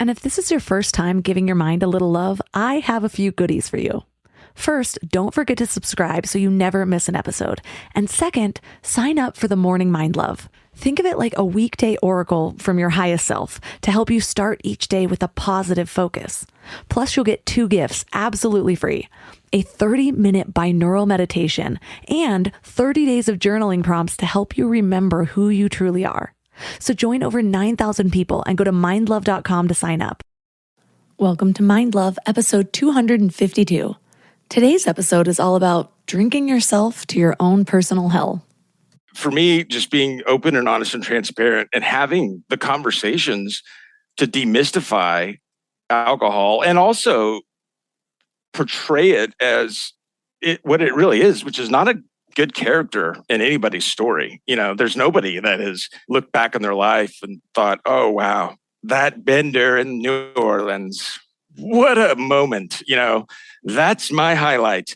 And if this is your first time giving your mind a little love, I have a few goodies for you. First, don't forget to subscribe so you never miss an episode. And second, sign up for the Morning Mind Love. Think of it like a weekday oracle from your highest self to help you start each day with a positive focus. Plus, you'll get 2 gifts absolutely free: a 30-minute binaural meditation and 30 days of journaling prompts to help you remember who you truly are. So join over 9,000 people and go to mindlove.com to sign up. Welcome to Mind Love, episode 252. Today's episode is all about drinking yourself to your own personal hell. For me, just being open and honest and transparent and having the conversations to demystify alcohol and also portray it as what it really is, which is not a good character in anybody's story. You know, there's nobody that has looked back on their life and thought, oh, wow, that bender in New Orleans, what a moment. You know, that's my highlight.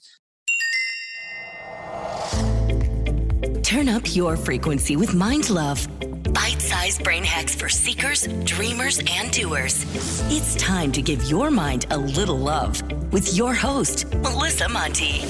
Turn up your frequency with Mind Love. Bite-sized brain hacks for seekers, dreamers, and doers. It's time to give your mind a little love with your host, Melissa Monti.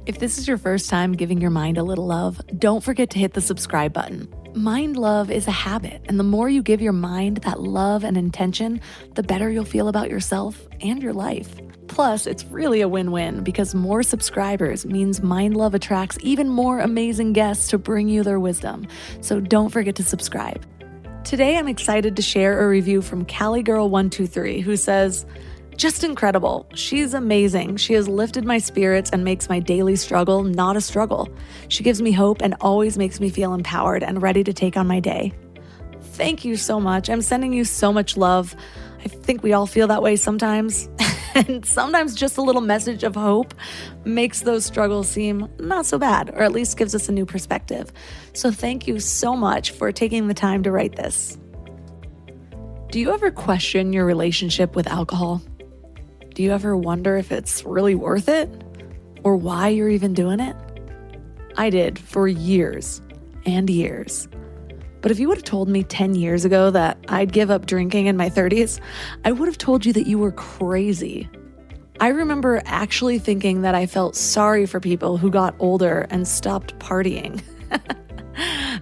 If this is your first time giving your mind a little love, don't forget to hit the subscribe button. Mind love is a habit, and the more you give your mind that love and intention, the better you'll feel about yourself and your life. Plus, it's really a win-win because more subscribers means Mind Love attracts even more amazing guests to bring you their wisdom. So don't forget to subscribe. Today, I'm excited to share a review from CaliGirl123 who says, "Just incredible. She's amazing. She has lifted my spirits and makes my daily struggle not a struggle. She gives me hope and always makes me feel empowered and ready to take on my day." Thank you so much. I'm sending you so much love. I think we all feel that way sometimes. And sometimes just a little message of hope makes those struggles seem not so bad, or at least gives us a new perspective. So thank you so much for taking the time to write this. Do you ever question your relationship with alcohol? Do you ever wonder if it's really worth it? Or why you're even doing it? I did for years and years. But if you would have told me 10 years ago that I'd give up drinking in my 30s, I would have told you that you were crazy. I remember actually thinking that I felt sorry for people who got older and stopped partying.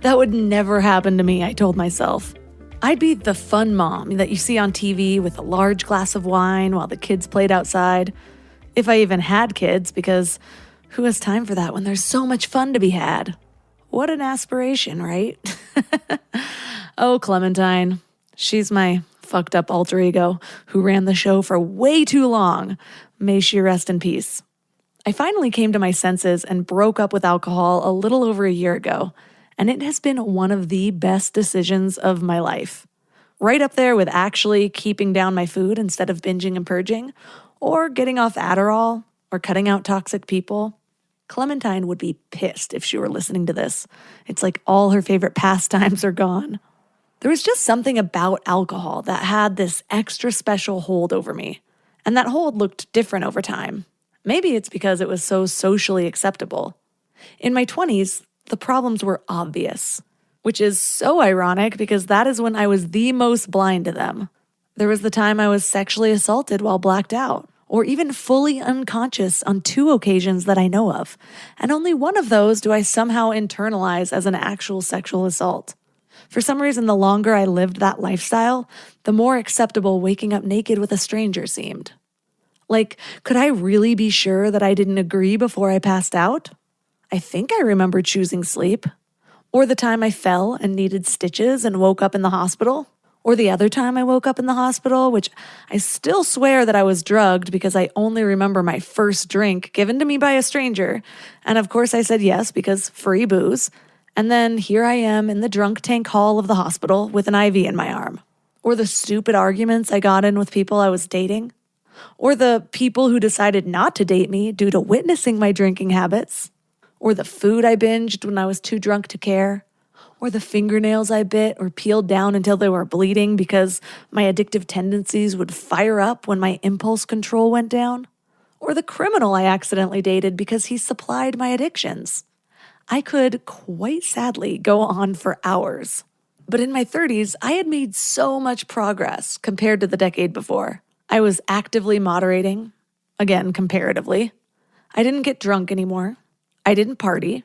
That would never happen to me, I told myself. I'd be the fun mom that you see on TV with a large glass of wine while the kids played outside. If I even had kids, because who has time for that when there's so much fun to be had? What an aspiration, right? Oh, Clementine. She's my fucked up alter ego who ran the show for way too long. May she rest in peace. I finally came to my senses and broke up with alcohol a little over a year ago, and it has been one of the best decisions of my life. Right up there with actually keeping down my food instead of binging and purging, or getting off Adderall, or cutting out toxic people. Clementine would be pissed if she were listening to this. It's like all her favorite pastimes are gone. There was just something about alcohol that had this extra special hold over me, and that hold looked different over time. Maybe it's because it was so socially acceptable. In my 20s, the problems were obvious, which is so ironic because that is when I was the most blind to them. There was the time I was sexually assaulted while blacked out, or even fully unconscious on 2 occasions that I know of, and only one of those do I somehow internalize as an actual sexual assault. For some reason, the longer I lived that lifestyle, the more acceptable waking up naked with a stranger seemed. Like, could I really be sure that I didn't agree before I passed out? I think I remember choosing sleep. Or the time I fell and needed stitches and woke up in the hospital. Or the other time I woke up in the hospital, which I still swear that I was drugged because I only remember my first drink given to me by a stranger. And of course I said yes because free booze. And then here I am in the drunk tank hall of the hospital with an IV in my arm. Or the stupid arguments I got in with people I was dating. Or the people who decided not to date me due to witnessing my drinking habits. Or the food I binged when I was too drunk to care. Or the fingernails I bit or peeled down until they were bleeding because my addictive tendencies would fire up when my impulse control went down. Or the criminal I accidentally dated because he supplied my addictions. I could, quite sadly, go on for hours. But in my 30s, I had made so much progress compared to the decade before. I was actively moderating, again, comparatively. I didn't get drunk anymore. I didn't party.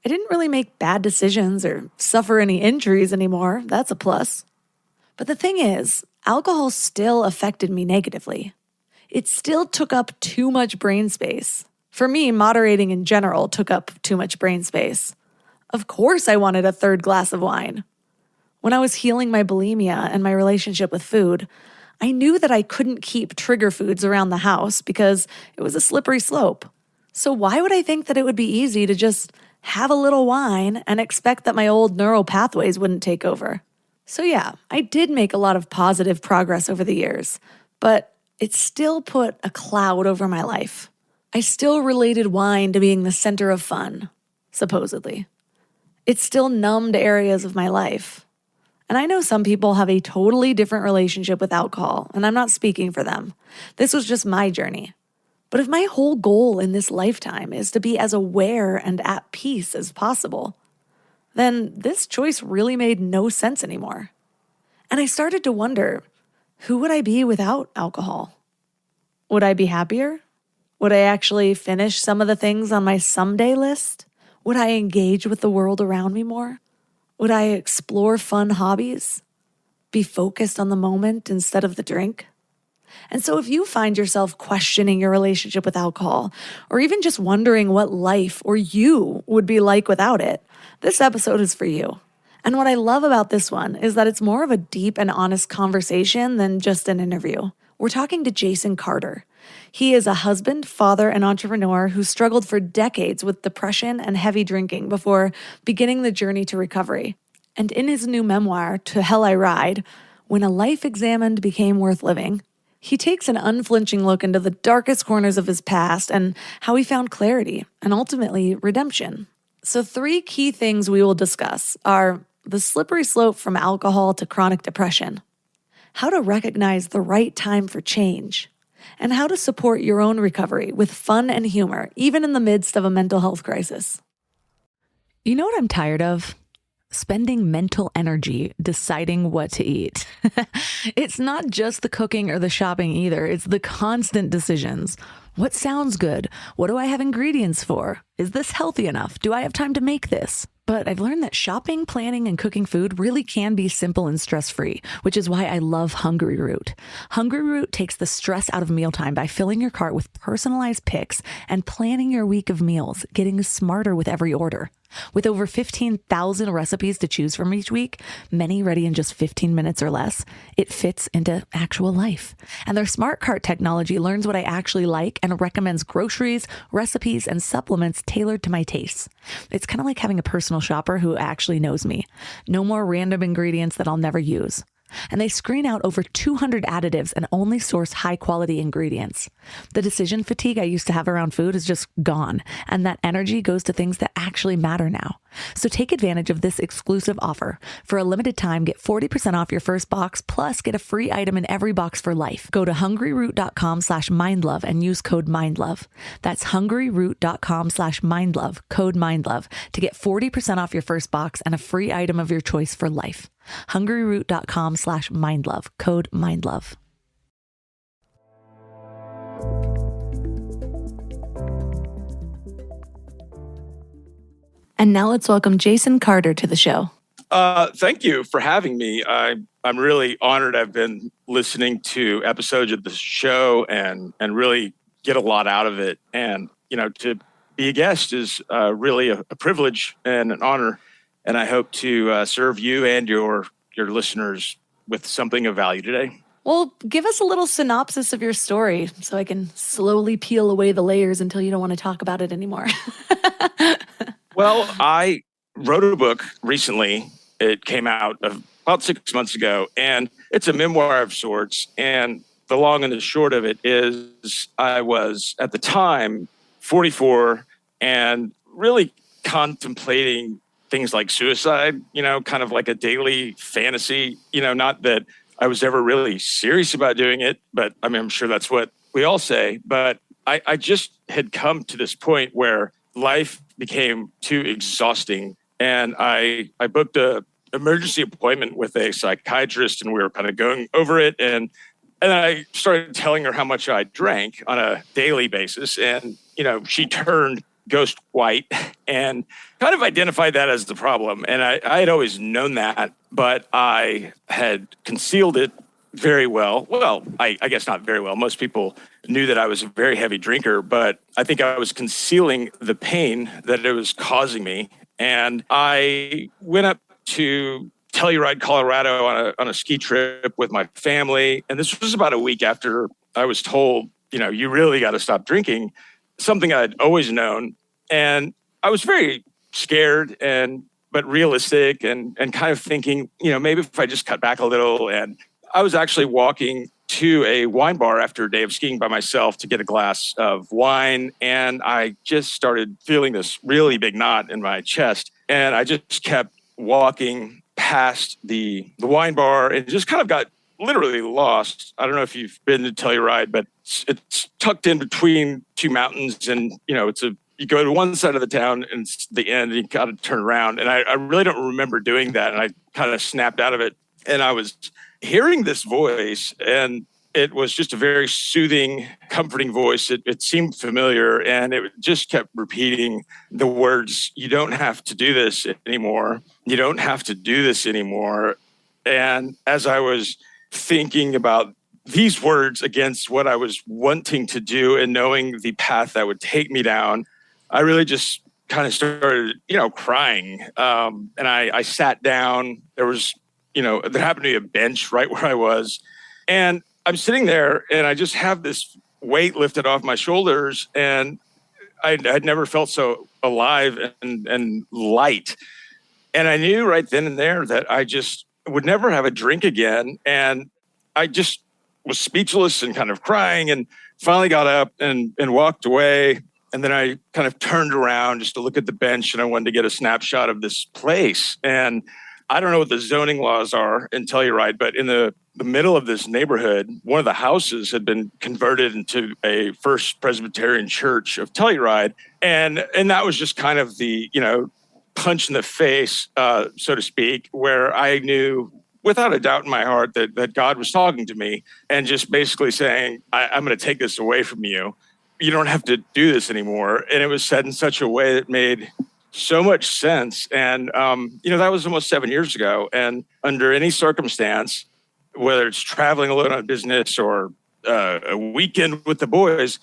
I didn't really make bad decisions or suffer any injuries anymore. That's a plus. But the thing is, alcohol still affected me negatively. It still took up too much brain space. For me, moderating in general took up too much brain space. Of course I wanted a third glass of wine. When I was healing my bulimia and my relationship with food, I knew that I couldn't keep trigger foods around the house because it was a slippery slope. So why would I think that it would be easy to just have a little wine and expect that my old neural pathways wouldn't take over? So yeah, I did make a lot of positive progress over the years, but it still put a cloud over my life. I still related wine to being the center of fun, supposedly. It still numbed areas of my life. And I know some people have a totally different relationship with alcohol, and I'm not speaking for them. This was just my journey. But if my whole goal in this lifetime is to be as aware and at peace as possible, then this choice really made no sense anymore. And I started to wonder, who would I be without alcohol? Would I be happier? Would I actually finish some of the things on my someday list? Would I engage with the world around me more? Would I explore fun hobbies? Be focused on the moment instead of the drink? And so if you find yourself questioning your relationship with alcohol, or even just wondering what life or you would be like without it, this episode is for you. And what I love about this one is that it's more of a deep and honest conversation than just an interview. We're talking to Jason Carter. He is a husband, father, and entrepreneur who struggled for decades with depression and heavy drinking before beginning the journey to recovery. And in his new memoir, To Hell I Ride, When a Life Examined Became Worth Living, he takes an unflinching look into the darkest corners of his past and how he found clarity and ultimately redemption. So 3 key things we will discuss are the slippery slope from alcohol to chronic depression, how to recognize the right time for change, and how to support your own recovery with fun and humor, even in the midst of a mental health crisis. You know what I'm tired of? Spending mental energy deciding what to eat. It's not just the cooking or the shopping either. It's the constant decisions. What sounds good? What do I have ingredients for? Is this healthy enough? Do I have time to make this? But I've learned that shopping, planning, and cooking food really can be simple and stress-free, which is why I love Hungry Root. Hungry Root takes the stress out of mealtime by filling your cart with personalized picks and planning your week of meals, getting smarter with every order. With over 15,000 recipes to choose from each week, many ready in just 15 minutes or less, it fits into actual life. And their smart cart technology learns what I actually like and recommends groceries, recipes, and supplements tailored to my tastes. It's kind of like having a personal shopper who actually knows me. No more random ingredients that I'll never use. And they screen out over 200 additives and only source high-quality ingredients. The decision fatigue I used to have around food is just gone, and that energy goes to things that actually matter now. So take advantage of this exclusive offer. For a limited time, get 40% off your first box, plus get a free item in every box for life. Go to hungryroot.com/mindlove and use code MINDLOVE. That's hungryroot.com/mindlove, code MINDLOVE, to get 40% off your first box and a free item of your choice for life. hungryroot.com/mindlove, code MINDLOVE. And now let's welcome Jason Carter to the show. Thank you for having me. I'm really honored. I've been listening to episodes of the show and really get a lot out of it. And, to be a guest is really a privilege and an honor. And I hope to serve you and your listeners with something of value today. Well, give us a little synopsis of your story so I can slowly peel away the layers until you don't want to talk about it anymore. Well, I wrote a book recently. It came out about 6 months ago, and it's a memoir of sorts. And the long and the short of it is I was, at the time, 44 and really contemplating things like suicide, kind of like a daily fantasy, not that I was ever really serious about doing it, but I'm sure that's what we all say. But I just had come to this point where life became too exhausting. And I booked a emergency appointment with a psychiatrist, and we were kind of going over it. And I started telling her how much I drank on a daily basis. And, she turned ghost white and kind of identified that as the problem. And I had always known that, but I had concealed it very well. Well, I guess not very well. Most people knew that I was a very heavy drinker, but I think I was concealing the pain that it was causing me. And I went up to Telluride, Colorado on a ski trip with my family. And this was about a week after I was told, you really got to stop drinking, something I'd always known. And I was very scared but realistic and kind of thinking, maybe if I just cut back a little. And I was actually walking to a wine bar after a day of skiing by myself to get a glass of wine. And I just started feeling this really big knot in my chest. And I just kept walking past the wine bar and just kind of got literally lost. I don't know if you've been to Telluride, but it's tucked in between two mountains. And, you go to one side of the town and it's the end, and you got to turn around. And I really don't remember doing that. And I kind of snapped out of it. And I was hearing this voice, and it was just a very soothing, comforting voice. It seemed familiar, and it just kept repeating the words, "You don't have to do this anymore. You don't have to do this anymore." And as I was thinking about these words against what I was wanting to do and knowing the path that would take me down, I really just kind of started, crying. And I sat down. There happened to be a bench right where I was. And I'm sitting there, and I just have this weight lifted off my shoulders. And I'd never felt so alive and light. And I knew right then and there that I just would never have a drink again. And I just was speechless and kind of crying, and finally got up and walked away. And then I kind of turned around just to look at the bench, and I wanted to get a snapshot of this place. And I don't know what the zoning laws are in Telluride, but in the middle of this neighborhood, one of the houses had been converted into a First Presbyterian Church of Telluride. And that was just kind of the, punch in the face, so to speak, where I knew without a doubt in my heart that God was talking to me and just basically saying, I'm going to take this away from you. You don't have to do this anymore. And it was said in such a way that made so much sense. And, that was almost 7 years ago. And under any circumstance, whether it's traveling alone on business or a weekend with the boys,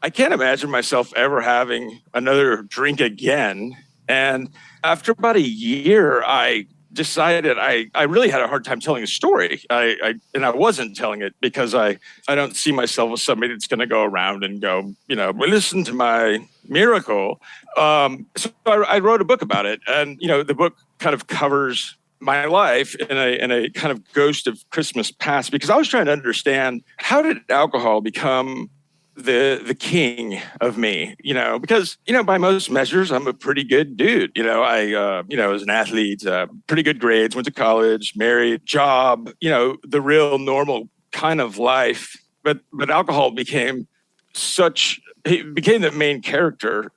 I can't imagine myself ever having another drink again. And after about a year, I decided I really had a hard time telling a story. I wasn't telling it because I don't see myself as somebody that's going to go around and go, well, listen to my miracle. So I wrote a book about it. And, the book kind of covers my life in a kind of ghost of Christmas past, because I was trying to understand, how did alcohol become the king of me, because, by most measures, I'm a pretty good dude. I was an athlete, pretty good grades, went to college, married, job, the real normal kind of life. But alcohol became the main character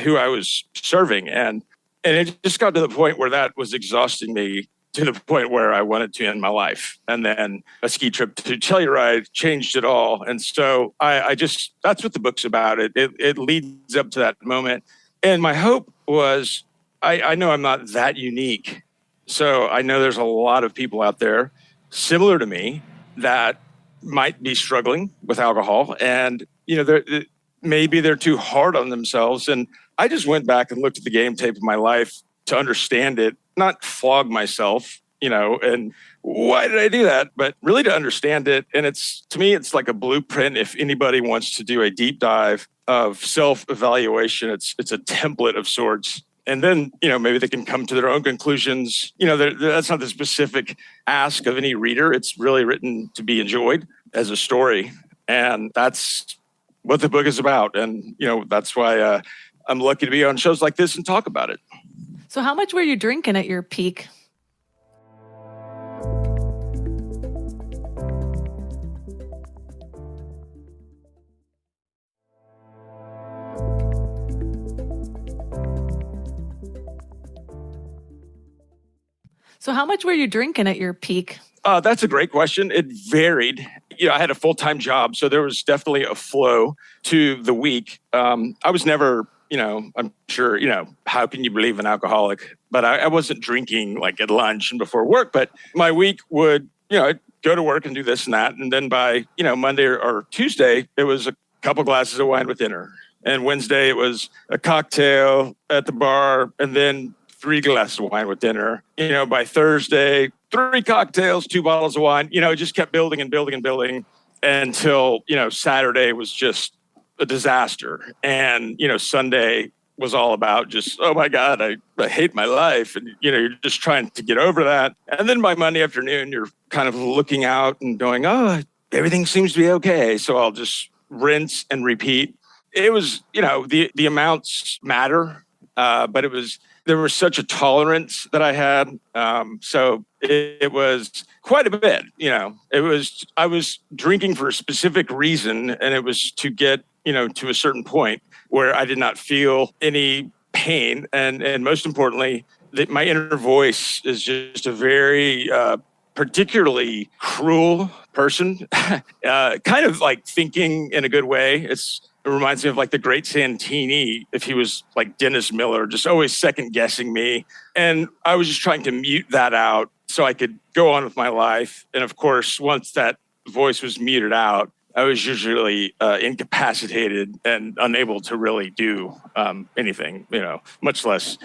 who I was serving. And it just got to the point where that was exhausting me, to the point where I wanted to end my life. And then a ski trip to Telluride changed it all. And so that's what the book's about. It leads up to that moment. And my hope was, I know I'm not that unique. So I know there's a lot of people out there similar to me that might be struggling with alcohol. And, maybe they're too hard on themselves. And I just went back and looked at the game tape of my life to understand it, not flog myself, and why did I do that? But really to understand it. And to me, it's like a blueprint. If anybody wants to do a deep dive of self-evaluation, it's a template of sorts. And then, maybe they can come to their own conclusions. That's not the specific ask of any reader. It's really written to be enjoyed as a story. And that's what the book is about. And, that's why I'm lucky to be on shows like this and talk about it. So how much were you drinking at your peak? So how much were you drinking at your peak? That's a great question. It varied. I had a full-time job, so there was definitely a flow to the week. I was never, I'm sure, how can you believe an alcoholic? But I wasn't drinking like at lunch and before work, but my week would, I'd go to work and do this and that. And then by, Monday or Tuesday, it was a couple glasses of wine with dinner. And Wednesday, it was a cocktail at the bar, and then 3 glasses of wine with dinner. By Thursday, 3 cocktails, 2 bottles of wine. It just kept building and building and building until, Saturday was just a disaster. And, Sunday was all about just, oh my God, I hate my life. And, you're just trying to get over that. And then by Monday afternoon, you're kind of looking out and going, oh, everything seems to be okay. So I'll just rinse and repeat. It was, the amounts matter, but there was such a tolerance that I had. So it was quite a bit, I was drinking for a specific reason, and it was to get, to a certain point where I did not feel any pain. And most importantly, that my inner voice is just a very, particularly cruel person, kind of like thinking in a good way. It reminds me of like the great Santini, if he was like Dennis Miller, just always second guessing me. And I was just trying to mute that out so I could go on with my life. And of course, once that voice was muted out, I was usually incapacitated and unable to really do anything, much less,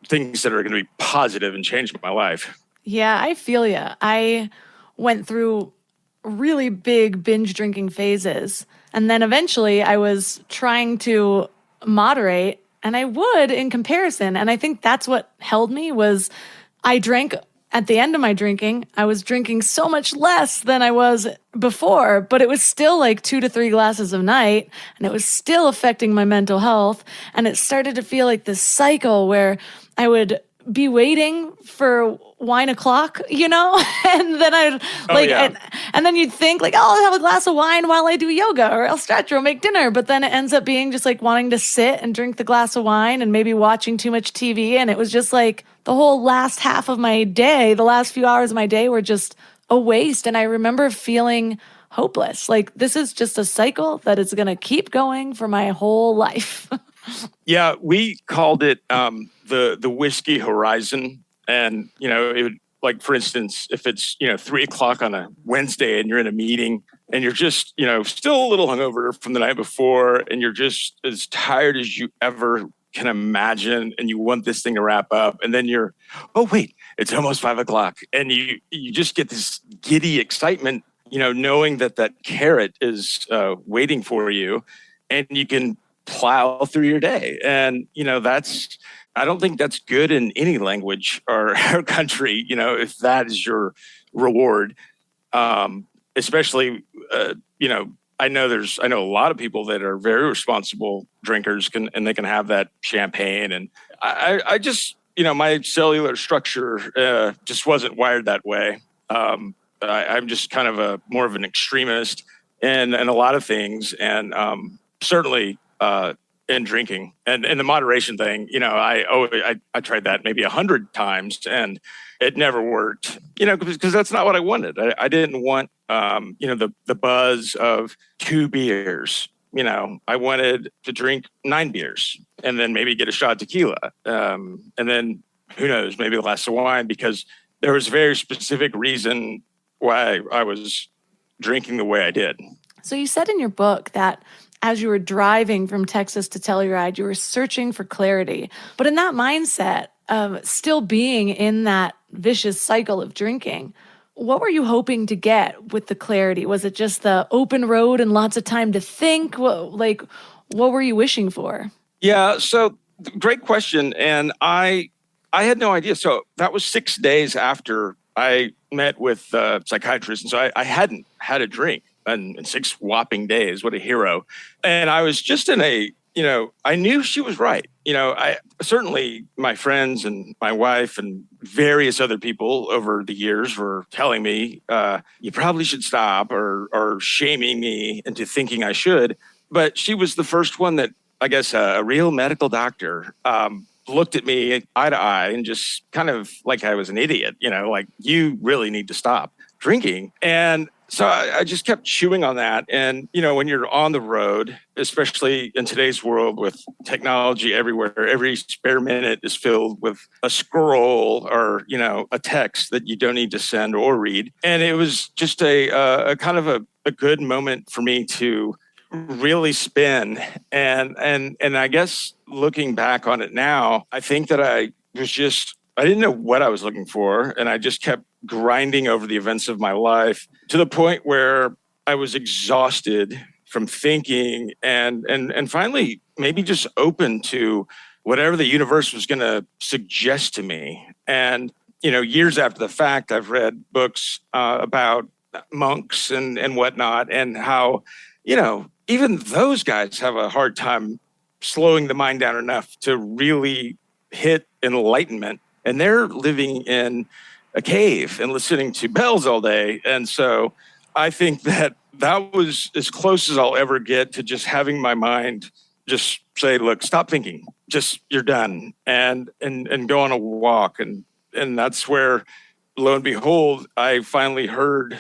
things that are going to be positive and change my life. Yeah, I feel you. I went through really big binge drinking phases. And then eventually I was trying to moderate, and I would in comparison. And I think that's what held me was I drank at the end of my drinking. I was drinking so much less than I was before, but it was still like 2 to 3 glasses a night, and it was still affecting my mental health. And it started to feel like this cycle where I would be waiting for wine o'clock, and then I'd and then you'd think like, oh, I'll have a glass of wine while I do yoga, or I'll stretch, or I'll make dinner. But then it ends up being just like wanting to sit and drink the glass of wine and maybe watching too much TV. And it was just like the whole last half of my day, the last few hours of my day were just a waste. And I remember feeling hopeless. Like, this is just a cycle that is going to keep going for my whole life. Yeah, we called it the whiskey horizon. And, it would, like, for instance, if it's, 3 o'clock on a Wednesday and you're in a meeting and you're just, still a little hungover from the night before, and you're just as tired as you ever can imagine, and you want this thing to wrap up. And then you're, oh, wait, it's almost 5 o'clock. And you just get this giddy excitement, knowing that carrot is waiting for you, and you can plow through your day. And, I don't think that's good in any language or country, if that is your reward. Especially, I know a lot of people that are very responsible drinkers and they can have that champagne. And I just, my cellular structure just wasn't wired that way. I'm just kind of more of an extremist in a lot of things. And certainly, in drinking and the moderation thing, I tried that maybe 100 times and it never worked, because that's not what I wanted. I didn't want, the buzz of 2 beers. I wanted to drink 9 beers and then maybe get a shot of tequila. And then who knows, maybe a glass of wine, because there was a very specific reason why I was drinking the way I did. So you said in your book that as you were driving from Texas to Telluride, you were searching for clarity. But in that mindset of still being in that vicious cycle of drinking, what were you hoping to get with the clarity? Was it just the open road and lots of time to think? What were you wishing for? Yeah, so great question. And I had no idea. So that was 6 days after I met with a psychiatrist. And so I hadn't had a drink in 6 whopping days. What a hero. And I was just in I knew she was right. I certainly, my friends and my wife and various other people over the years were telling me, you probably should stop, or shaming me into thinking I should. But she was the first one that, I guess, a real medical doctor, looked at me eye to eye and just kind of like I was an idiot, like, you really need to stop drinking. And so I just kept chewing on that. And, when you're on the road, especially in today's world with technology everywhere, every spare minute is filled with a scroll or, a text that you don't need to send or read. And it was just a kind of a good moment for me to really spin. And I guess looking back on it now, I think that I didn't know what I was looking for. And I just kept grinding over the events of my life to the point where I was exhausted from thinking and finally maybe just open to whatever the universe was going to suggest to me. And, years after the fact, I've read books about monks and whatnot, and how, even those guys have a hard time slowing the mind down enough to really hit enlightenment. And they're living in a cave and listening to bells all day. And so I think that was as close as I'll ever get to just having my mind just say, look, stop thinking, just, you're done, and go on a walk. And that's where, lo and behold, I finally heard,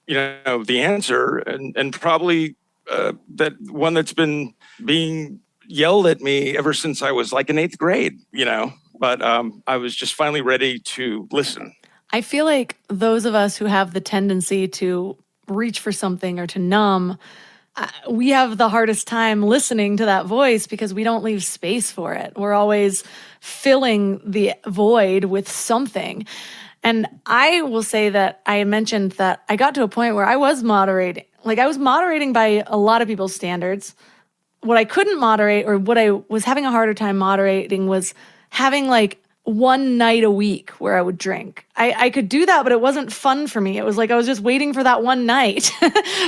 the answer, and probably that one that's been being yelled at me ever since I was like in 8th grade, but I was just finally ready to listen. I feel like those of us who have the tendency to reach for something or to numb, we have the hardest time listening to that voice because we don't leave space for it. We're always filling the void with something. And I will say that I mentioned that I got to a point where I was moderating. Like, I was moderating by a lot of people's standards. What I couldn't moderate, or what I was having a harder time moderating, was having like one night a week where I would drink. I could do that, but it wasn't fun for me. It was like I was just waiting for that one night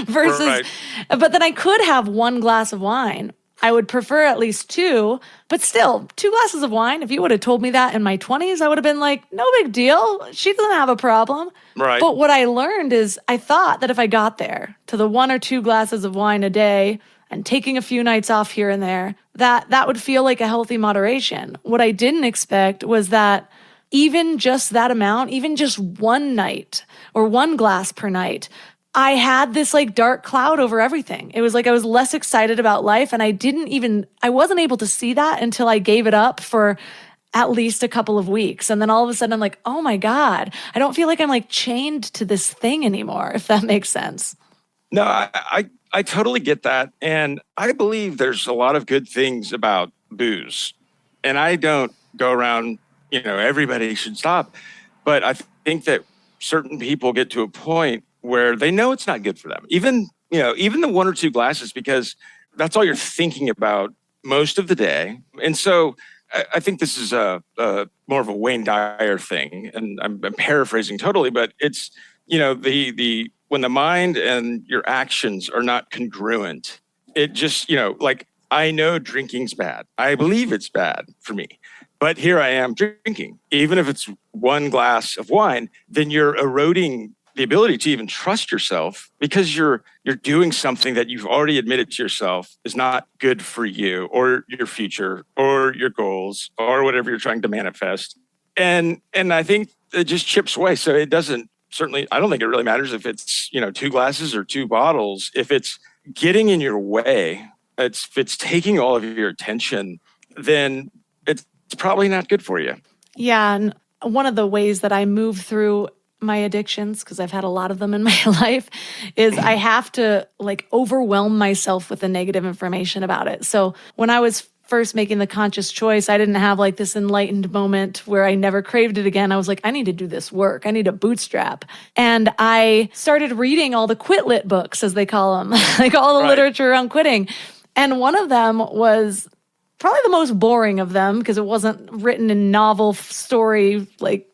versus, right. But then I could have one glass of wine. I would prefer at least 2, but still, 2 glasses of wine. If you would have told me that in my 20s, I would have been like, no big deal. She doesn't have a problem. Right. But what I learned is I thought that if I got there to the 1 or 2 glasses of wine a day and taking a few nights off here and there, that would feel like a healthy moderation. What I didn't expect was that even just that amount, even just one night or 1 glass per night, I had this like dark cloud over everything. It was like I was less excited about life, and I wasn't able to see that until I gave it up for at least a couple of weeks. And then all of a sudden I'm like, oh my God, I don't feel like I'm like chained to this thing anymore, if that makes sense. No, I totally get that. And I believe there's a lot of good things about booze. And I don't go around, everybody should stop. But I think that certain people get to a point where they know it's not good for them. Even the 1 or 2 glasses, because that's all you're thinking about most of the day. And so I think this is a more of a Wayne Dyer thing. And I'm paraphrasing totally, but it's, the when the mind and your actions are not congruent, it just, like, I know drinking's bad. I believe it's bad for me. But here I am drinking. Even if it's 1 glass of wine, then you're eroding the ability to even trust yourself, because you're doing something that you've already admitted to yourself is not good for you or your future or your goals or whatever you're trying to manifest. And I think it just chips away. So it doesn't, certainly, I don't think it really matters if it's, 2 glasses or 2 bottles. If it's getting in your way, if it's taking all of your attention, then it's probably not good for you. Yeah. And one of the ways that I move through my addictions, because I've had a lot of them in my life, is I have to like overwhelm myself with the negative information about it. So when I was first making the conscious choice, I didn't have like this enlightened moment where I never craved it again. I was like, I need to do this work. I need a bootstrap. And I started reading all the quit lit books, as they call them, like all the literature on quitting. And one of them was probably the most boring of them, because it wasn't written in novel story like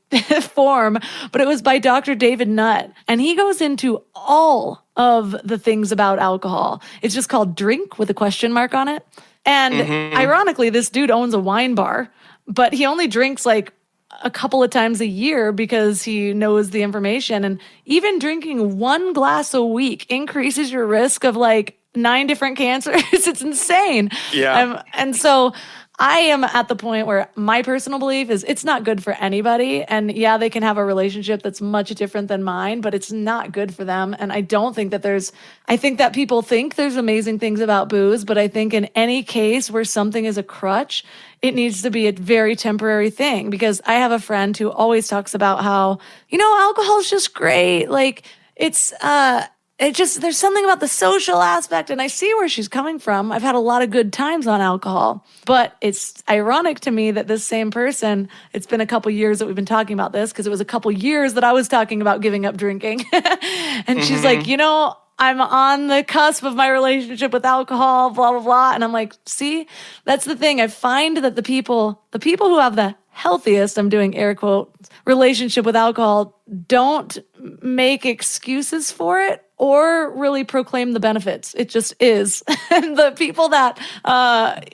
form, but it was by Dr. David Nutt. And he goes into all of the things about alcohol. It's just called Drink with a question mark on it. And ironically, this dude owns a wine bar, but he only drinks like a couple of times a year because he knows the information. And even drinking 1 glass a week increases your risk of like 9 different cancers. It's insane. Yeah. And so I am at the point where my personal belief is it's not good for anybody. And yeah, they can have a relationship that's much different than mine, but it's not good for them. And I don't think that I think that people think there's amazing things about booze, but I think in any case where something is a crutch, it needs to be a very temporary thing. Because I have a friend who always talks about how, alcohol is just great. Like there's something about the social aspect, and I see where she's coming from. I've had a lot of good times on alcohol, but it's ironic to me that this same person, it's been a couple years that we've been talking about this, because it was a couple years that I was talking about giving up drinking. And she's like, I'm on the cusp of my relationship with alcohol, blah, blah, blah. And I'm like, see, that's the thing. I find that the people who have the healthiest, I'm doing air quotes, relationship with alcohol don't make excuses for it or really proclaim the benefits. It just is. And the people that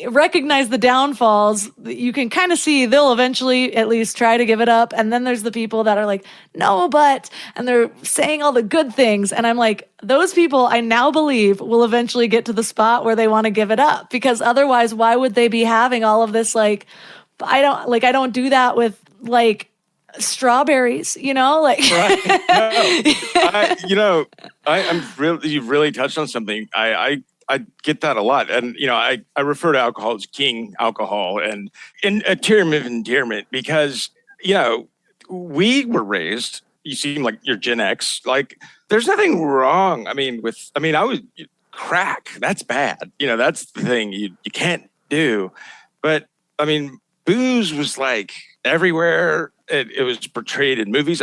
recognize the downfalls, you can kind of see they'll eventually at least try to give it up. And then there's the people that are like, no, but, and they're saying all the good things. And I'm like, those people I now believe will eventually get to the spot where they want to give it up, because otherwise, why would they be having all of this? Like, I don't do that with like strawberries, like. Right. No, you've really touched on something. I get that a lot. And, I refer to alcohol as king alcohol and in a term of endearment because, we were raised, you seem like you're Gen X, like there's nothing wrong. I was crack. That's bad. That's the thing you can't do. But booze was like everywhere. It was portrayed in movies.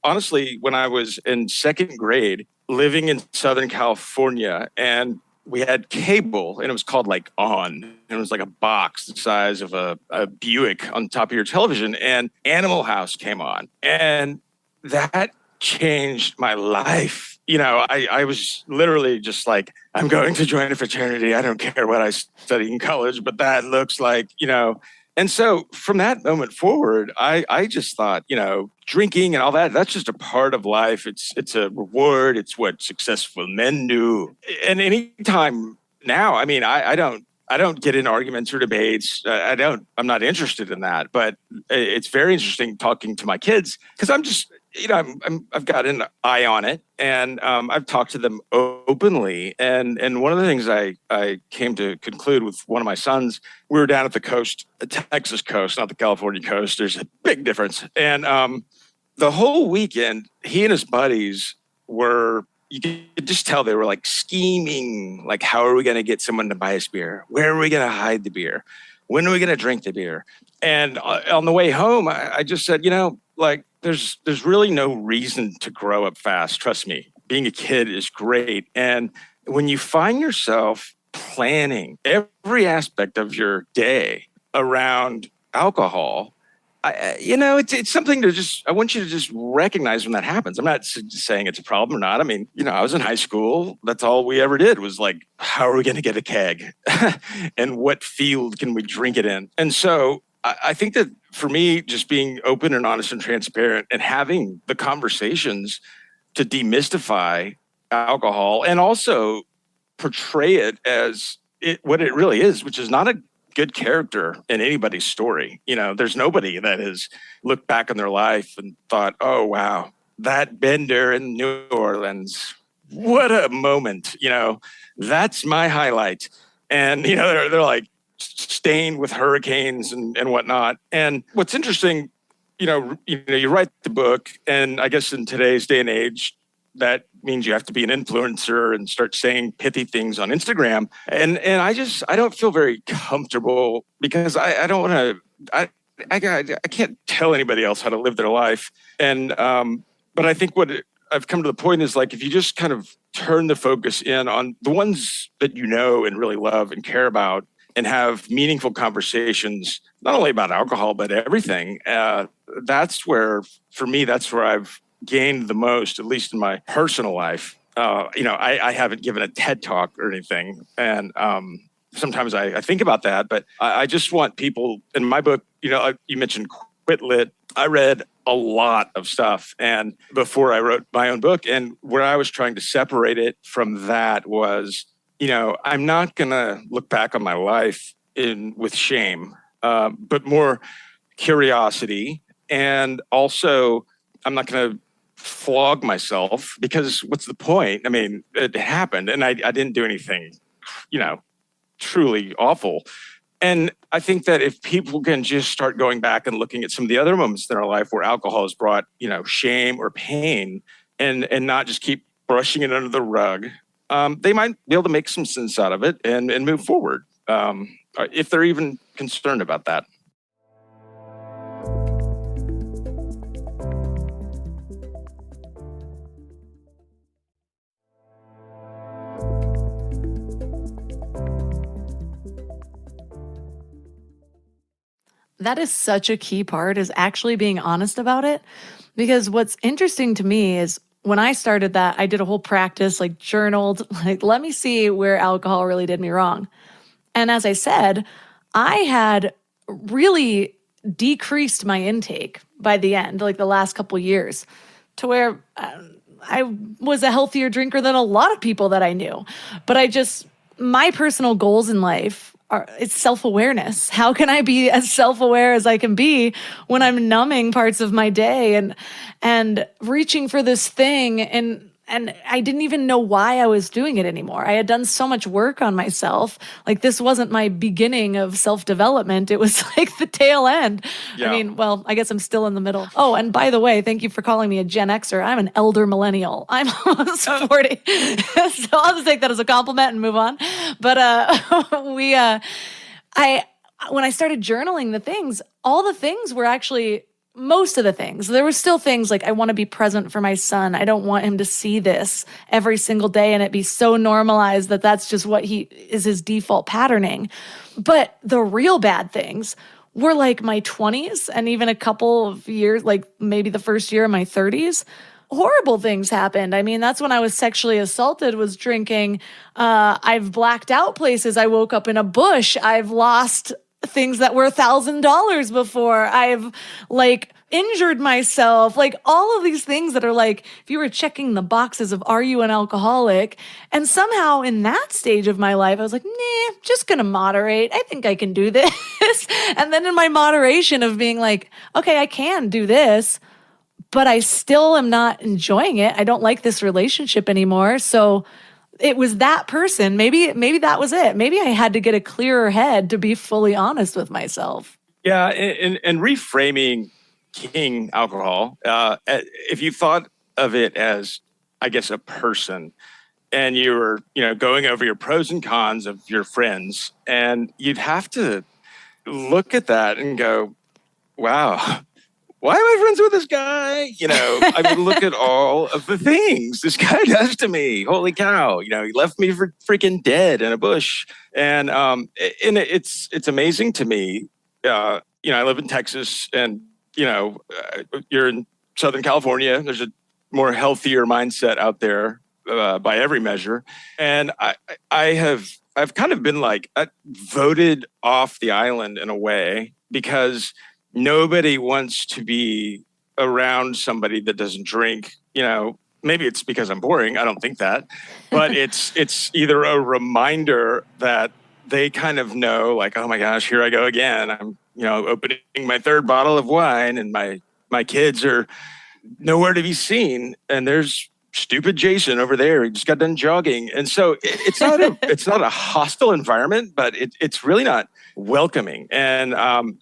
Honestly, when I was in second grade, living in Southern California, and we had cable, and it was called like On, and it was like a box the size of a Buick on top of your television, and Animal House came on, and that changed my life. I was literally just like, I'm going to join a fraternity. I don't care what I study in college, but that looks like, And so from that moment forward, I just thought, drinking and all that, that's just a part of life. It's a reward. It's what successful men do. And anytime now, I don't get in arguments or debates. I'm not interested in that, but it's very interesting talking to my kids because I'm just, I've got an eye on it, and I've talked to them openly. And one of the things I came to conclude with one of my sons, we were down at the coast, the Texas coast, not the California coast. There's a big difference. And the whole weekend, he and his buddies you could just tell they were like scheming, like, how are we going to get someone to buy us beer? Where are we going to hide the beer? When are we going to drink the beer? And on the way home, I just said, there's really no reason to grow up fast. Trust me, being a kid is great. And when you find yourself planning every aspect of your day around alcohol, it's something I want you to just recognize when that happens. I'm not saying it's a problem or not. I was in high school. That's all we ever did was like, how are we going to get a keg? And what field can we drink it in? And so I think that for me, just being open and honest and transparent and having the conversations to demystify alcohol and also portray it as what it really is, which is not a good character in anybody's story. There's nobody that has looked back on their life and thought, oh, wow, that bender in New Orleans, what a moment. That's my highlight. And, they're like, stained with hurricanes and whatnot. And what's interesting, you write the book, and I guess in today's day and age, that means you have to be an influencer and start saying pithy things on Instagram. And I don't feel very comfortable because I don't want to, I can't tell anybody else how to live their life. And, but I think I've come to the point is like, if you just kind of turn the focus in on the ones that you know and really love and care about, and have meaningful conversations, not only about alcohol, but everything. That's where I've gained the most, at least in my personal life. I haven't given a TED talk or anything. And sometimes I think about that, but I just want people in my book, you mentioned Quit Lit. I read a lot of stuff and before I wrote my own book, and where I was trying to separate it from that was, I'm not going to look back on my life with shame, but more curiosity. And also, I'm not going to flog myself, because what's the point? I mean, it happened and I didn't do anything, truly awful. And I think that if people can just start going back and looking at some of the other moments in our life where alcohol has brought, shame or pain, and not just keep brushing it under the rug, they might be able to make some sense out of it and move forward, if they're even concerned about that. That is such a key part, is actually being honest about it. Because what's interesting to me is when I started that, I did a whole practice, like journaled, like, let me see where alcohol really did me wrong. And as I said, I had really decreased my intake by the end, like the last couple years, to where I was a healthier drinker than a lot of people that I knew. But my personal goals in life it's self-awareness. How can I be as self-aware as I can be when I'm numbing parts of my day and reaching for this thing, and I didn't even know why I was doing it anymore. I had done so much work on myself. Like, this wasn't my beginning of self-development. It was like the tail end. Yeah. I mean, well, I guess I'm still in the middle. Oh, and by the way, thank you for calling me a Gen Xer. I'm an elder millennial. I'm almost 40. So I'll just take that as a compliment and move on. But when I started journaling the things, all the things were actually... most of the things. There were still things like, I want to be present for my son. I don't want him to see this every single day and it be so normalized that that's just what is his default patterning. But the real bad things were like my 20s and even a couple of years, like maybe the first year of my 30s. Horrible things happened. I mean, that's when I was sexually assaulted, was drinking. I've blacked out places. I woke up in a bush. I've lost things that were $1,000 before. I've injured myself, all of these things that are if you were checking the boxes of, are you an alcoholic? And somehow in that stage of my life, I was like, nah, just going to moderate. I think I can do this. And then in my moderation of being okay, I can do this, but I still am not enjoying it. I don't like this relationship anymore. So it was that person. Maybe that was it. Maybe I had to get a clearer head to be fully honest with myself. Yeah, and reframing king alcohol, if you thought of it as, I guess, a person, and you were, going over your pros and cons of your friends, and you'd have to look at that and go, wow, why am I friends with this guy? I mean, look at all of the things this guy does to me. Holy cow. He left me for freaking dead in a bush. And it's amazing to me. I live in Texas, and, you're in Southern California. There's a more healthier mindset out there by every measure. And I've kind of been voted off the island in a way, because nobody wants to be around somebody that doesn't drink. Maybe it's because I'm boring. I don't think that. But it's either a reminder that they kind of know, oh my gosh, here I go again. I'm, opening my third bottle of wine, and my kids are nowhere to be seen. And there's stupid Jason over there. He just got done jogging. And so it's not a hostile environment, but it's really not welcoming. And, I've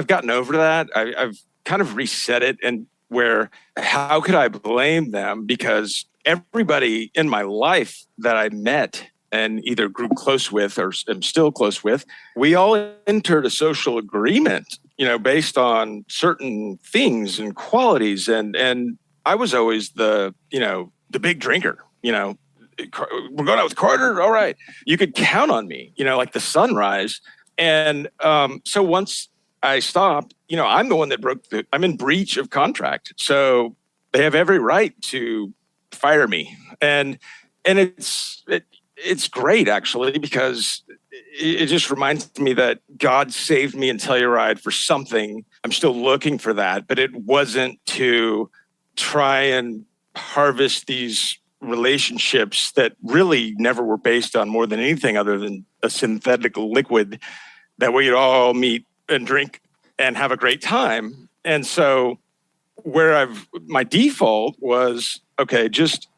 gotten over that. I've kind of reset it, and where, how could I blame them? Because everybody in my life that I met and either grew close with or am still close with, we all entered a social agreement, based on certain things and qualities. And I was always the big drinker. We're going out with Carter. All right. You could count on me, like the sunrise. And so once I stopped, I'm the one that I'm in breach of contract. So they have every right to fire me. And it's great, actually, because it just reminds me that God saved me in Telluride for something. I'm still looking for that, but it wasn't to try and harvest these relationships that really never were based on more than anything other than a synthetic liquid that we'd all meet and drink and have a great time. And so my default was, okay, just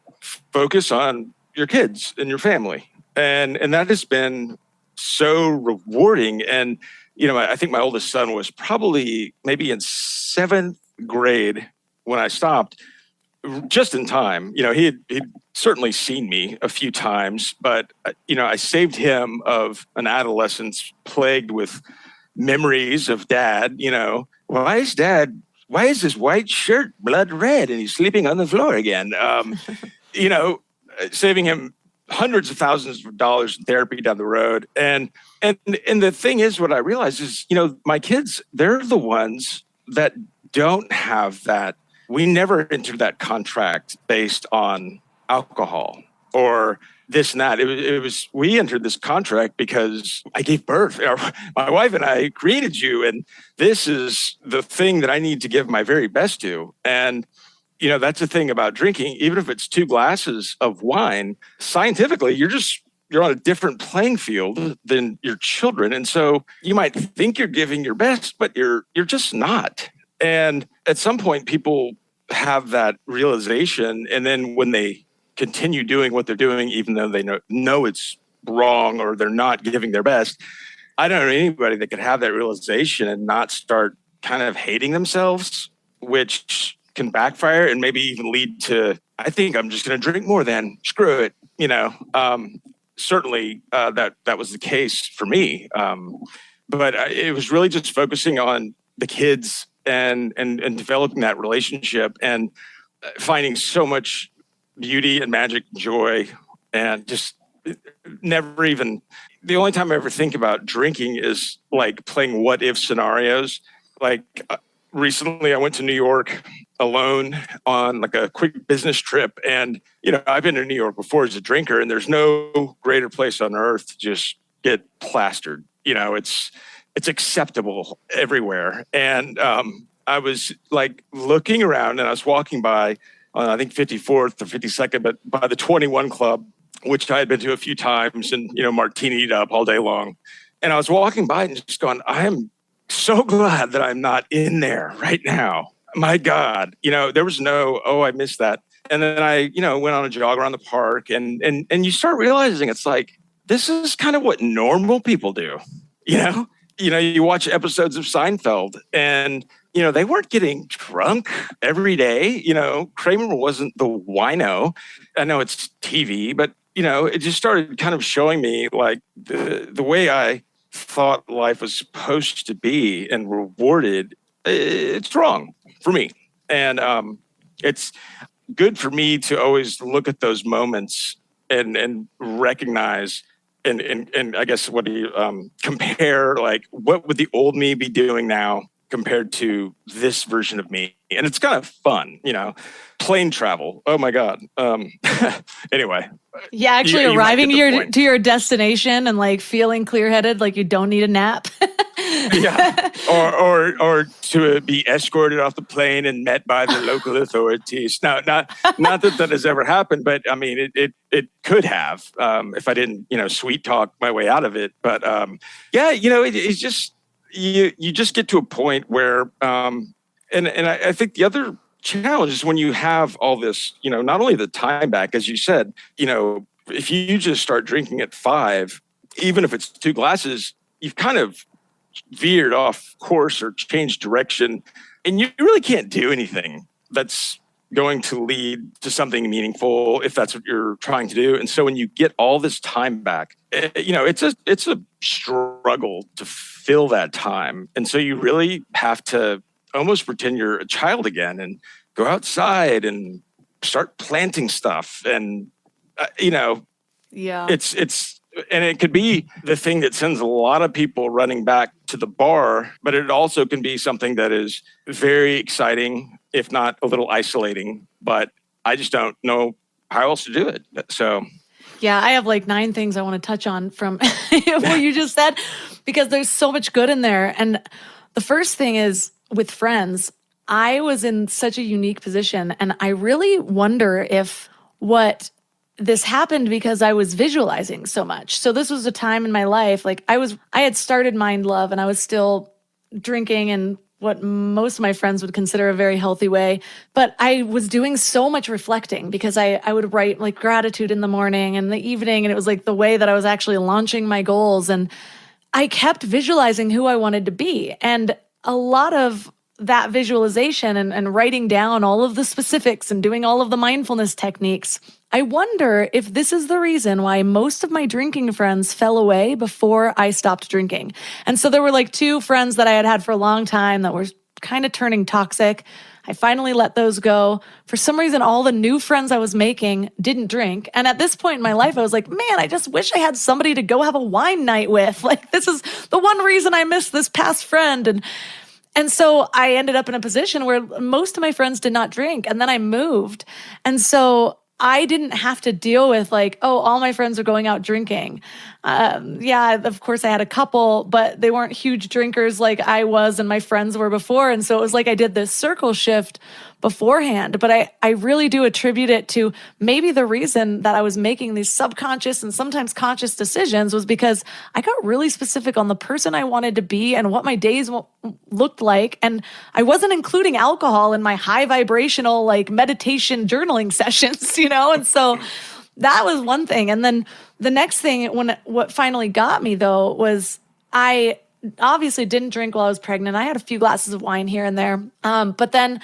focus on your kids and your family. And that has been so rewarding. And, I think my oldest son was probably maybe in 7th grade when I stopped, just in time. He'd certainly seen me a few times, but, I saved him of an adolescence plagued with memories of dad. Why is his white shirt blood red and he's sleeping on the floor again? Saving him hundreds of thousands of dollars in therapy down the road. And the thing is, what I realized is, my kids, they're the ones that don't have that. We never entered that contract based on alcohol or this and that. We entered this contract because I gave birth. My wife and I created you, and this is the thing that I need to give my very best to. And that's the thing about drinking. Even if it's 2 glasses of wine, scientifically, you're on a different playing field than your children. And so you might think you're giving your best, but you're just not. And at some point, people have that realization. And then when they continue doing what they're doing, even though they know it's wrong or they're not giving their best, I don't know anybody that could have that realization and not start kind of hating themselves, which can backfire and maybe even lead to, I think I'm just going to drink more then. Screw it. Certainly that was the case for me. But it was really just focusing on the kids and developing that relationship and finding so much beauty and magic, joy, and just never even, the only time I ever think about drinking is like playing what if scenarios. Like recently I went to New York alone on like a quick business trip. And, I've been to New York before as a drinker, and there's no greater place on earth to just get plastered. It's acceptable everywhere. And I was like looking around, and I was walking by, I think 54th or 52nd, but by the 21 Club, which I had been to a few times and, martinied up all day long. And I was walking by and just going, I am so glad that I'm not in there right now. My God, there was no, I missed that. And then I, went on a jog around the park and you start realizing it's like, this is kind of what normal people do. You watch episodes of Seinfeld and, they weren't getting drunk every day. Kramer wasn't the wino. I know it's TV, but, it just started kind of showing me like the way I thought life was supposed to be and rewarded. It's wrong for me. And it's good for me to always look at those moments and recognize and I guess what do you compare, like what would the old me be doing now compared to this version of me? And it's kind of fun, plane travel. Oh my God. Anyway. Yeah, actually arriving to your destination and like feeling clear-headed, like you don't need a nap. Yeah. Or to be escorted off the plane and met by the local authorities. Now, not that has ever happened, but I mean, it could have, if I didn't, sweet talk my way out of it. But it's just, you just get to a point where, and I think the other challenge is when you have all this, not only the time back, as you said, if you just start drinking at 5, even if it's 2 glasses, you've kind of veered off course or changed direction, and you really can't do anything that's going to lead to something meaningful if that's what you're trying to do. And so when you get all this time back, it's a struggle to fill that time. And so you really have to almost pretend you're a child again and go outside and start planting stuff. And, it's, and it could be the thing that sends a lot of people running back to the bar, but it also can be something that is very exciting, if not a little isolating, but I just don't know how else to do it. So. Yeah, I have like 9 things I want to touch on from what you just said, because there's so much good in there. And the first thing is with friends, I was in such a unique position, and I really wonder if what this happened because I was visualizing so much. So this was a time in my life, like I had started Mind Love and I was still drinking in what most of my friends would consider a very healthy way. But I was doing so much reflecting because I would write like gratitude in the morning and the evening. And it was like the way that I was actually launching my goals. And I kept visualizing who I wanted to be. And a lot of that visualization and writing down all of the specifics and doing all of the mindfulness techniques, I wonder if this is the reason why most of my drinking friends fell away before I stopped drinking. And so there were like two friends that I had had for a long time that were kind of turning toxic. I finally let those go. For some reason, all the new friends I was making didn't drink. And at this point in my life, I was like, man, I just wish I had somebody to go have a wine night with. Like, this is the one reason I miss this past friend. And so I ended up in a position where most of my friends did not drink. And then I moved. And so I didn't have to deal with like, oh, all my friends are going out drinking. Yeah, of course I had a couple, but they weren't huge drinkers like I was and my friends were before. And so it was like I did this circle shift beforehand. But I really do attribute it to maybe the reason that I was making these subconscious and sometimes conscious decisions was because I got really specific on the person I wanted to be and what my days looked like. And I wasn't including alcohol in my high vibrational like meditation journaling sessions, And so that was one thing. And then the next thing, what finally got me though, was I obviously didn't drink while I was pregnant. I had a few glasses of wine here and there. But then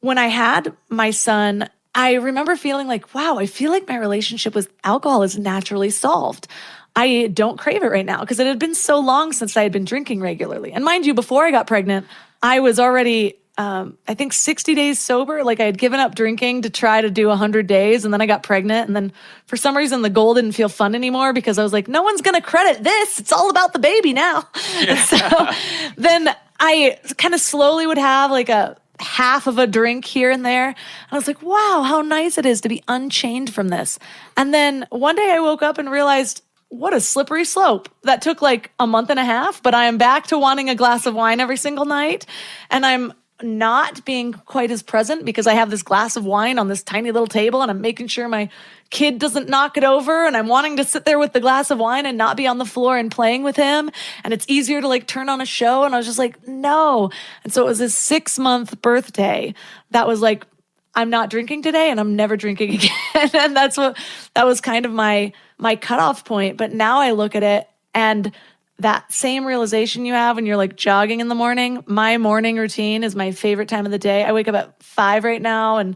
when I had my son, I remember feeling like, wow, I feel like my relationship with alcohol is naturally solved. I don't crave it right now because it had been so long since I had been drinking regularly. And mind you, before I got pregnant, I was already I think 60 days sober. Like I had given up drinking to try to do 100 days. And then I got pregnant. And then for some reason, the goal didn't feel fun anymore because I was like, no one's going to credit this. It's all about the baby now. Yeah. And so then I kind of slowly would have like a half of a drink here and there. And I was like, wow, how nice it is to be unchained from this. And then one day I woke up and realized, what a slippery slope. That took like a month and a half, but I am back to wanting a glass of wine every single night. And I'm not being quite as present because I have this glass of wine on this tiny little table and I'm making sure my kid doesn't knock it over and I'm wanting to sit there with the glass of wine and not be on the floor and playing with him. And it's easier to like turn on a show. And I was just like, no. And so it was his 6-month birthday. That was like, I'm not drinking today and I'm never drinking again. And that was kind of my cutoff point. But now I look at it and that same realization you have when you're like jogging in the morning, my morning routine is my favorite time of the day. I wake up at 5 right now and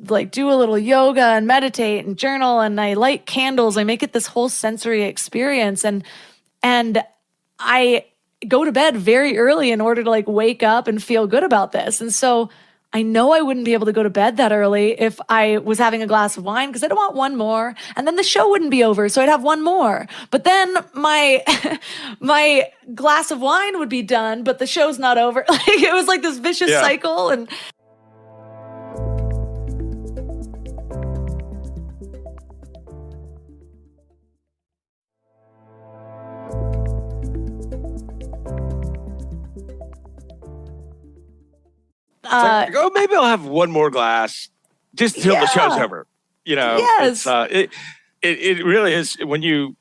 like do a little yoga and meditate and journal and I light candles. I make it this whole sensory experience and I go to bed very early in order to like wake up and feel good about this. And so I know I wouldn't be able to go to bed that early if I was having a glass of wine because I'd want one more and then the show wouldn't be over. So I'd have one more. But then my glass of wine would be done, but the show's not over. Like it was like this vicious cycle. And maybe I'll have one more glass just until the show's over. Yes. It really is when you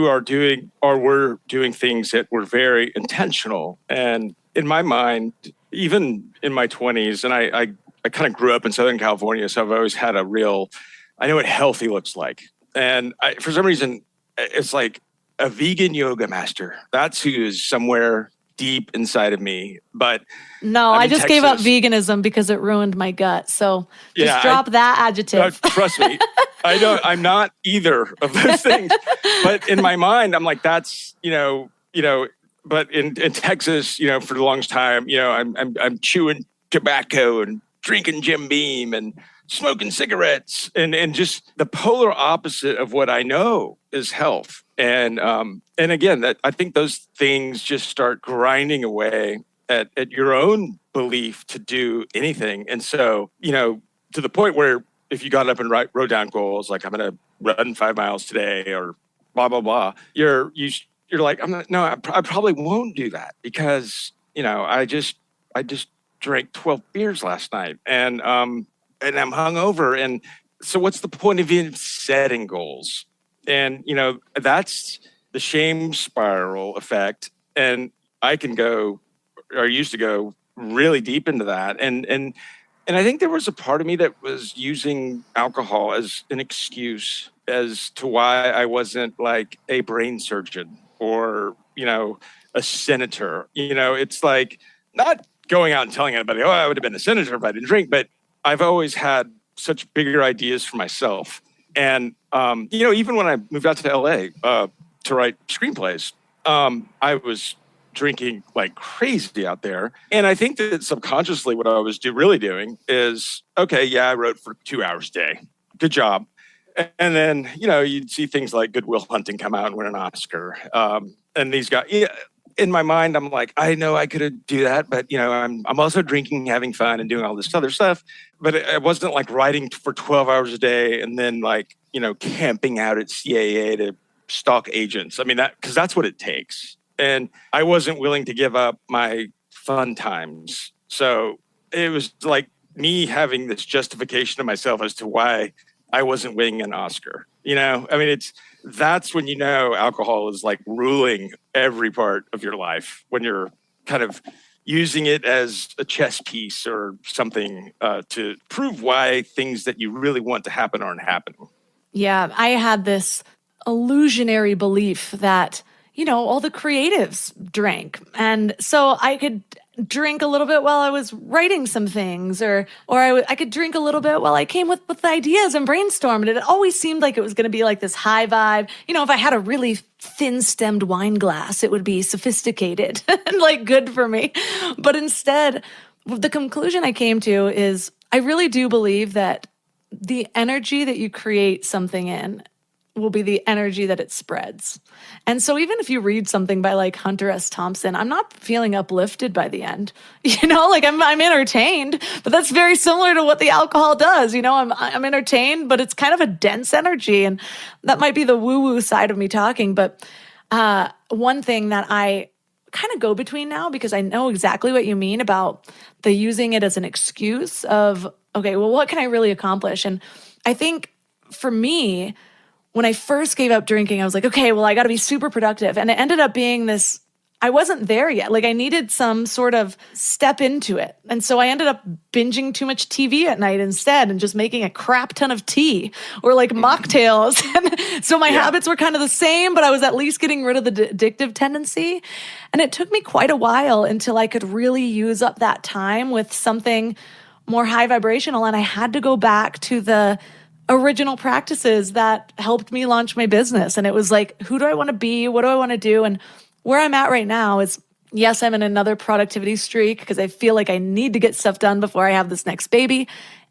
are doing or we're doing things that were very intentional. And in my mind, even in my 20s, and I kind of grew up in Southern California, so I've always had I know what healthy looks like. And for some reason, it's like a vegan yoga master. That's who is somewhere deep inside of me. But no, I just gave up veganism because it ruined my gut. So just drop that adjective. Trust me. I know I'm not either of those things. But in my mind, I'm like, that's, but in Texas, for the longest time, I'm chewing tobacco and drinking Jim Beam and smoking cigarettes and just the polar opposite of what I know is health. And again, that I think those things just start grinding away at your own belief to do anything. And so, to the point where if you got up and wrote down goals, like I'm going to run 5 miles today or blah, blah, blah, you're like, I probably won't do that because, I just drank 12 beers last night and I'm hungover. And so what's the point of even setting goals? And, that's the shame spiral effect. And I can go, or used to go really deep into that. And I think there was a part of me that was using alcohol as an excuse as to why I wasn't like a brain surgeon or, a senator. It's like not going out and telling anybody, oh, I would have been a senator if I didn't drink, but I've always had such bigger ideas for myself. And, even when I moved out to LA to write screenplays, I was drinking like crazy out there. And I think that subconsciously what I was really doing is, okay, yeah, I wrote for 2 hours a day. Good job. And then, you'd see things like Good Will Hunting come out and win an Oscar. And these guys, in my mind, I'm like, I know I could do that, but I'm also drinking, having fun, and doing all this other stuff. But it wasn't like writing for 12 hours a day and then like, camping out at CAA to stalk agents. I mean, because that's what it takes. And I wasn't willing to give up my fun times. So it was like me having this justification to myself as to why I wasn't winning an Oscar. I mean, that's when alcohol is like ruling every part of your life, when you're kind of using it as a chess piece or something to prove why things that you really want to happen aren't happening. Yeah, I had this illusionary belief that, all the creatives drank. And so I could drink a little bit while I was writing some things, or I could drink a little bit while I came with the ideas and brainstormed. And it always seemed like it was going to be like this high vibe. If I had a really thin-stemmed wine glass, it would be sophisticated and like good for me. But instead, the conclusion I came to is I really do believe that the energy that you create something in will be the energy that it spreads. And so even if you read something by like Hunter S. Thompson, I'm not feeling uplifted by the end. Like I'm entertained, but that's very similar to what the alcohol does. I'm entertained, but it's kind of a dense energy. And that might be the woo-woo side of me talking. But one thing that I kind of go between now, because I know exactly what you mean about the using it as an excuse of, okay, well, what can I really accomplish? And I think for me, when I first gave up drinking, I was like, okay, well, I got to be super productive. And it ended up being this, I wasn't there yet. Like I needed some sort of step into it. And so I ended up binging too much TV at night instead and just making a crap ton of tea or like mocktails. And so my habits were kind of the same, but I was at least getting rid of the addictive tendency. And it took me quite a while until I could really use up that time with something more high vibrational. And I had to go back to the original practices that helped me launch my business. And it was like, who do I want to be? What do I want to do? And where I'm at right now is, yes, I'm in another productivity streak because I feel like I need to get stuff done before I have this next baby.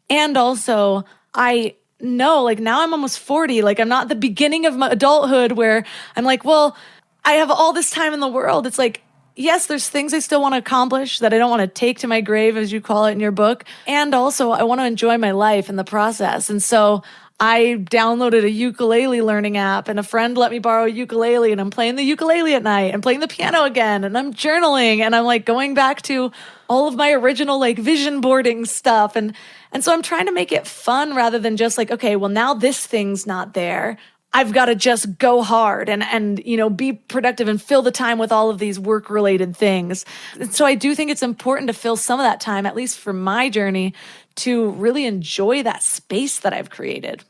And also, I know, like now I'm almost 40. Like I'm not at the beginning of my adulthood where I'm like, well, I have all this time in the world. It's like, yes, there's things I still want to accomplish that I don't want to take to my grave, as you call it in your book. And also, I want to enjoy my life in the process. And so I downloaded a ukulele learning app, and a friend let me borrow a ukulele, and I'm playing the ukulele at night and playing the piano again, and I'm journaling, and I'm like going back to all of my original like vision boarding stuff. And so I'm trying to make it fun rather than just like, okay, well, now this thing's not there. I've got to just go hard and be productive and fill the time with all of these work-related things. And so I do think it's important to fill some of that time, at least for my journey, to really enjoy that space that I've created.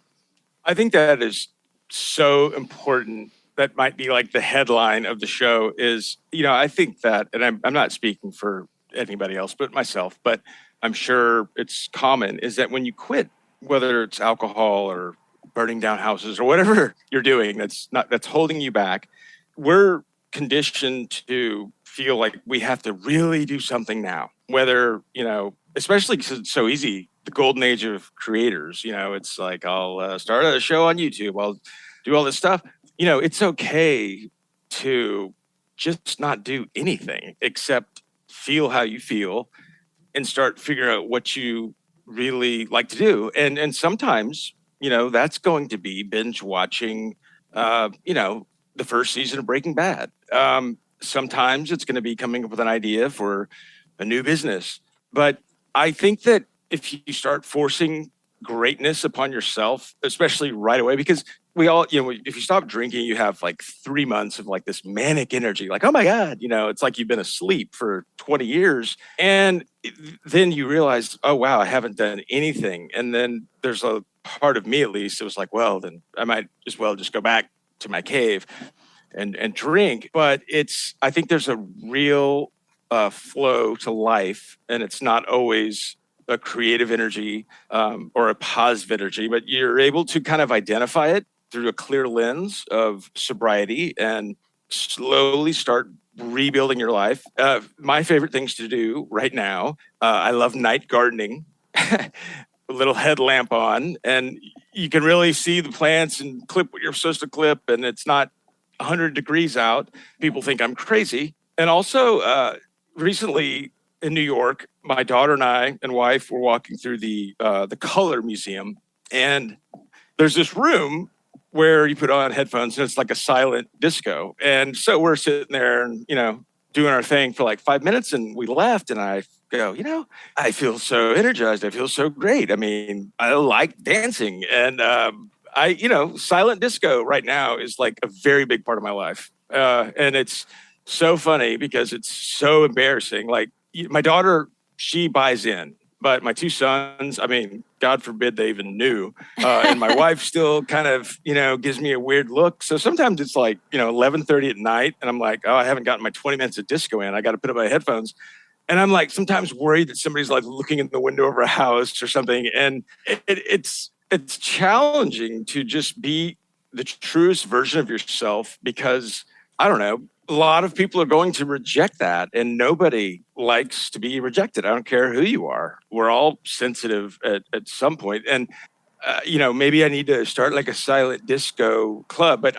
I think that is so important. That might be like the headline of the show is, I think that, and I'm not speaking for anybody else but myself, but I'm sure it's common, is that when you quit, whether it's alcohol or burning down houses or whatever you're doing that's holding you back, we're conditioned to feel like we have to really do something now. Whether, especially because it's so easy, the golden age of creators, it's like, I'll start a show on YouTube, I'll do all this stuff. It's okay to just not do anything except feel how you feel and start figuring out what you really like to do. And sometimes, that's going to be binge watching, the first season of Breaking Bad. Sometimes it's going to be coming up with an idea for a new business. But I think that if you start forcing greatness upon yourself, especially right away, because we all, if you stop drinking, you have like 3 months of like this manic energy, like, oh my God, it's like you've been asleep for 20 years. And then you realize, oh, wow, I haven't done anything. And then there's a part of me, at least, it was like, well, then I might as well just go back to my cave and drink. But I think there's a real flow to life, and it's not always a creative energy or a positive energy, but you're able to kind of identify it through a clear lens of sobriety and slowly start rebuilding your life. My favorite things to do right now, I love night gardening, a little headlamp on, and you can really see the plants and clip what you're supposed to clip, and it's not 100 degrees out. People think I'm crazy. And also, recently in New York, my daughter and I and wife were walking through the Color Museum, and there's this room where you put on headphones and it's like a silent disco. And so we're sitting there and, doing our thing for like 5 minutes, and we left, and I go, I feel so energized. I feel so great. I mean, I like dancing, and silent disco right now is like a very big part of my life. And it's so funny because it's so embarrassing. Like, my daughter, she buys in, but my two sons, I mean, God forbid they even knew. And my wife still kind of, gives me a weird look. So sometimes it's like, 11:30 at night, and I'm like, oh, I haven't gotten my 20 minutes of disco in. I got to put up my headphones. And I'm like sometimes worried that somebody's like looking in the window of our house or something. And it's challenging to just be the truest version of yourself, because I don't know, a lot of people are going to reject that, and nobody likes to be rejected. I don't care who you are. We're all sensitive at some point. And, maybe I need to start like a silent disco club, but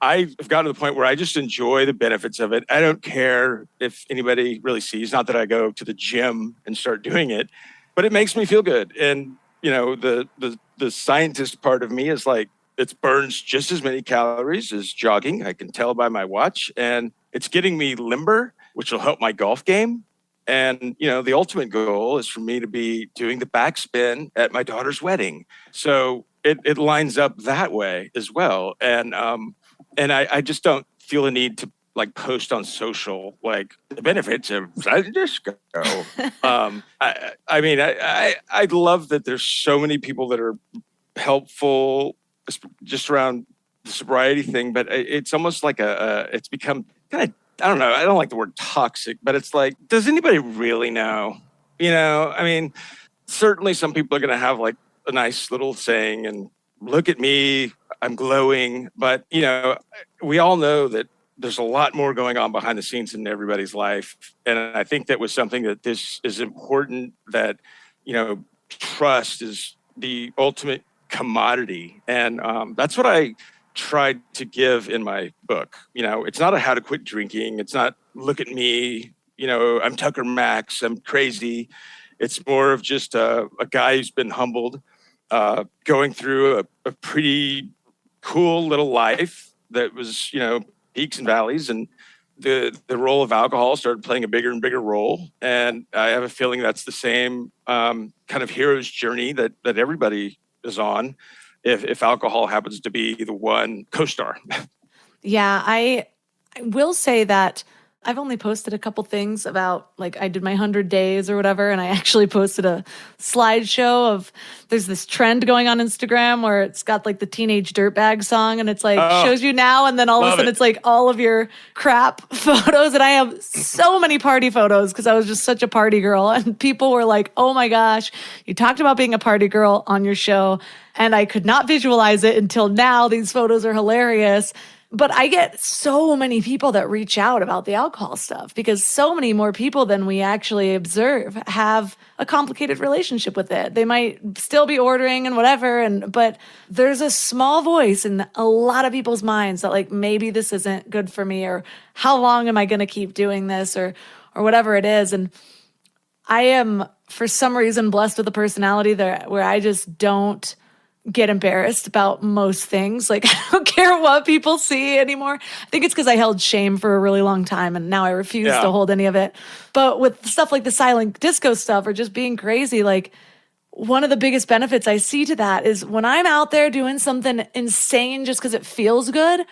I've gotten to the point where I just enjoy the benefits of it. I don't care if anybody really sees, not that I go to the gym and start doing it, but it makes me feel good. And, the scientist part of me is like, it burns just as many calories as jogging. I can tell by my watch, and it's getting me limber, which will help my golf game. And, the ultimate goal is for me to be doing the backspin at my daughter's wedding. So it lines up that way as well. And I just don't feel a need to like post on social, like the benefits of silent disco. I love that there's so many people that are helpful just around the sobriety thing, but it's almost like it's become kind of, I don't know, I don't like the word toxic, but it's like, does anybody really know? I mean, certainly some people are going to have like a nice little saying and look at me, I'm glowing, but we all know that there's a lot more going on behind the scenes in everybody's life. And I think that was something that this is important, that, trust is the ultimate commodity. And that's what I tried to give in my book. It's not a how to quit drinking. It's not look at me, I'm Tucker Max, I'm crazy. It's more of just a guy who's been humbled, going through a pretty cool little life that was, peaks and valleys. And the role of alcohol started playing a bigger and bigger role. And I have a feeling that's the same kind of hero's journey that everybody is on, if alcohol happens to be the one co-star. Yeah, I will say that I've only posted a couple things about, like, I did my 100 days or whatever, and I actually posted a slideshow of, there's this trend going on Instagram where it's got like the Teenage Dirtbag song, and it's like, shows you now, and then all of a sudden it's like all of your crap photos. And I have so many party photos because I was just such a party girl, and people were like, oh my gosh, you talked about being a party girl on your show, and I could not visualize it until now. These photos are hilarious. But I get so many people that reach out about the alcohol stuff, because so many more people than we actually observe have a complicated relationship with it. They might still be ordering and whatever, but there's a small voice in a lot of people's minds that like, maybe this isn't good for me, or how long am I going to keep doing this, or whatever it is. And I am, for some reason, blessed with a personality where I just don't get embarrassed about most things. Like, I don't care what people see anymore. I think it's because I held shame for a really long time, and now I refuse to hold any of it. But with stuff like the silent disco stuff or just being crazy, like, one of the biggest benefits I see to that is when I'm out there doing something insane just because it feels good,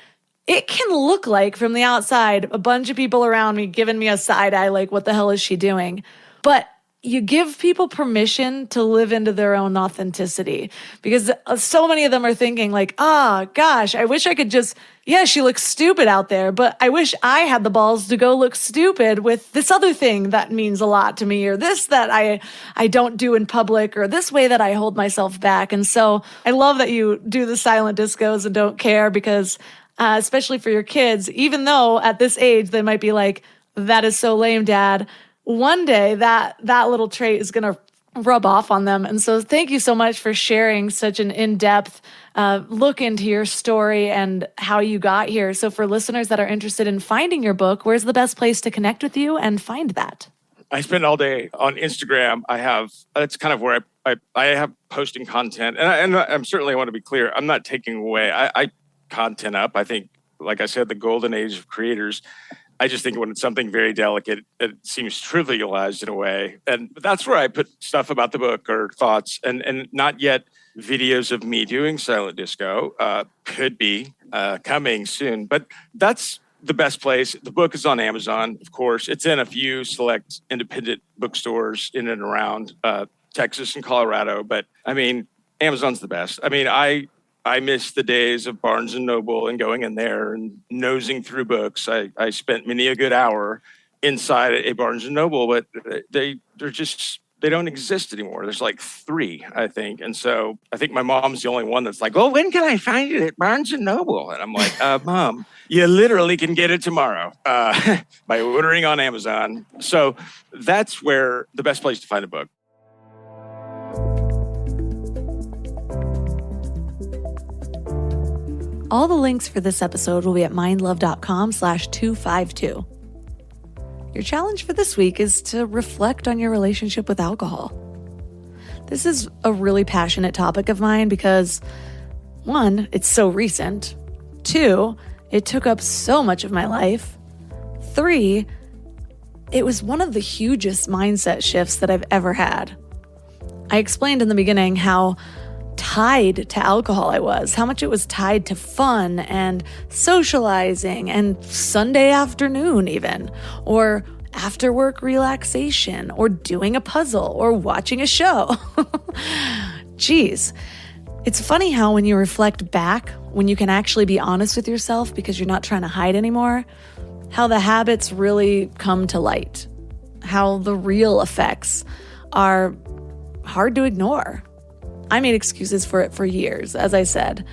it can look like from the outside a bunch of people around me giving me a side eye like, what the hell is she doing? But you give people permission to live into their own authenticity, because so many of them are thinking like, gosh, I wish I could just, she looks stupid out there, but I wish I had the balls to go look stupid with this other thing that means a lot to me, or this that I don't do in public, or this way that I hold myself back. And so I love that you do the silent discos and don't care, because especially for your kids, even though at this age they might be like, that is so lame, Dad, one day that little trait is going to rub off on them. And so thank you so much for sharing such an in-depth look into your story and how you got here. So for listeners that are interested in finding your book, where's the best place to connect with you and find that? I spend all day on Instagram. That's kind of where I have posting content. And I'm certainly, I want to be clear, I'm not taking away, I content up. I think, like I said, the golden age of creators. I just think when it's something very delicate, it seems trivialized in a way. And that's where I put stuff about the book or thoughts, and not yet videos of me doing silent disco. Could be coming soon, but that's the best place. The book is on Amazon, of course. It's in a few select independent bookstores in and around Texas and Colorado. But I mean, Amazon's the best. I mean, I miss the days of Barnes and Noble and going in there and nosing through books. I spent many a good hour inside a Barnes and Noble, but they don't exist anymore. There's like 3, I think. And so I think my mom's the only one that's like, oh, when can I find it at Barnes and Noble? And I'm like, Mom, you literally can get it tomorrow by ordering on Amazon. So that's where the best place to find a book. All the links for this episode will be at mindlove.com/252. Your challenge for this week is to reflect on your relationship with alcohol. This is a really passionate topic of mine because, 1, it's so recent. 2, it took up so much of my life. 3, it was one of the hugest mindset shifts that I've ever had. I explained in the beginning how tied to alcohol I was, how much it was tied to fun and socializing and Sunday afternoon even, or after work relaxation, or doing a puzzle, or watching a show. Jeez. It's funny how when you reflect back, when you can actually be honest with yourself because you're not trying to hide anymore, how the habits really come to light, how the real effects are hard to ignore. I made excuses for it for years, as I said,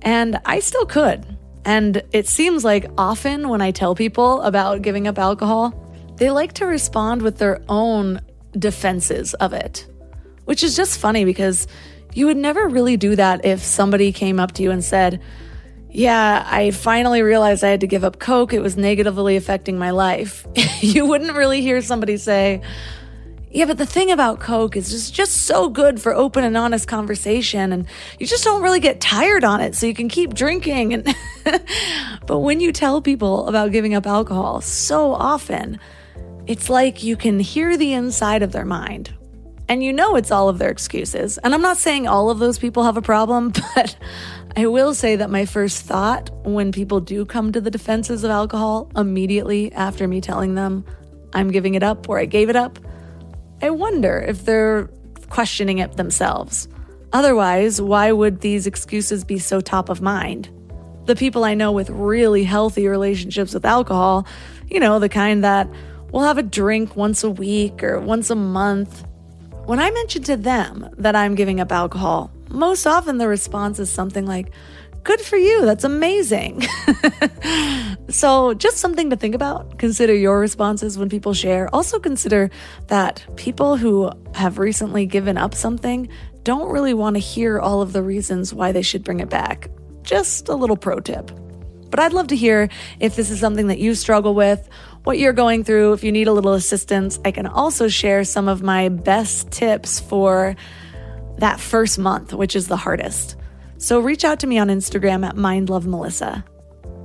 and I still could. And it seems like often when I tell people about giving up alcohol, they like to respond with their own defenses of it, which is just funny because you would never really do that if somebody came up to you and said, yeah, I finally realized I had to give up Coke. It was negatively affecting my life. You wouldn't really hear somebody say, yeah, but the thing about Coke is just so good for open and honest conversation, and you just don't really get tired on it, so you can keep drinking. And but when you tell people about giving up alcohol, so often, it's like you can hear the inside of their mind. And you know it's all of their excuses. And I'm not saying all of those people have a problem, but I will say that my first thought when people do come to the defenses of alcohol immediately after me telling them I'm giving it up or I gave it up, I wonder if they're questioning it themselves. Otherwise, why would these excuses be so top of mind? The people I know with really healthy relationships with alcohol, the kind that will have a drink once a week or once a month. When I mention to them that I'm giving up alcohol, most often the response is something like, good for you, that's amazing. So just something to think about. Consider your responses when people share. Also consider that people who have recently given up something don't really want to hear all of the reasons why they should bring it back. Just a little pro tip. But I'd love to hear if this is something that you struggle with, what you're going through, if you need a little assistance. I can also share some of my best tips for that first month, which is the hardest. So reach out to me on Instagram at mindlovemelissa.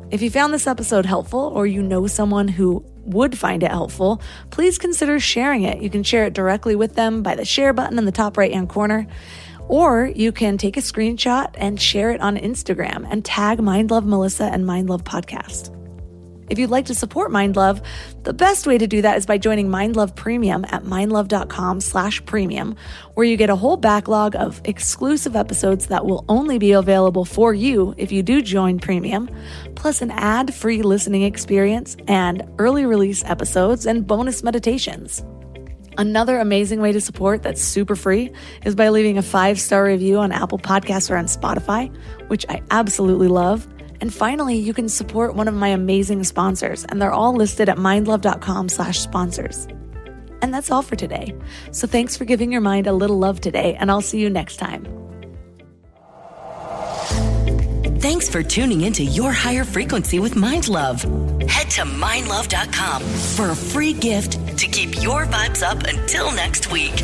If you found this episode helpful or you know someone who would find it helpful, please consider sharing it. You can share it directly with them by the share button in the top right-hand corner, or you can take a screenshot and share it on Instagram and tag Mind Love Melissa and Mind Love Podcast. If you'd like to support Mind Love, the best way to do that is by joining Mind Love Premium at mindlove.com/premium, where you get a whole backlog of exclusive episodes that will only be available for you if you do join Premium, plus an ad-free listening experience and early release episodes and bonus meditations. Another amazing way to support that's super free is by leaving a 5-star review on Apple Podcasts or on Spotify, which I absolutely love. And finally, you can support one of my amazing sponsors, and they're all listed at mindlove.com/sponsors. And that's all for today. So thanks for giving your mind a little love today, and I'll see you next time. Thanks for tuning into Your Higher Frequency with Mind Love. Head to mindlove.com for a free gift to keep your vibes up until next week.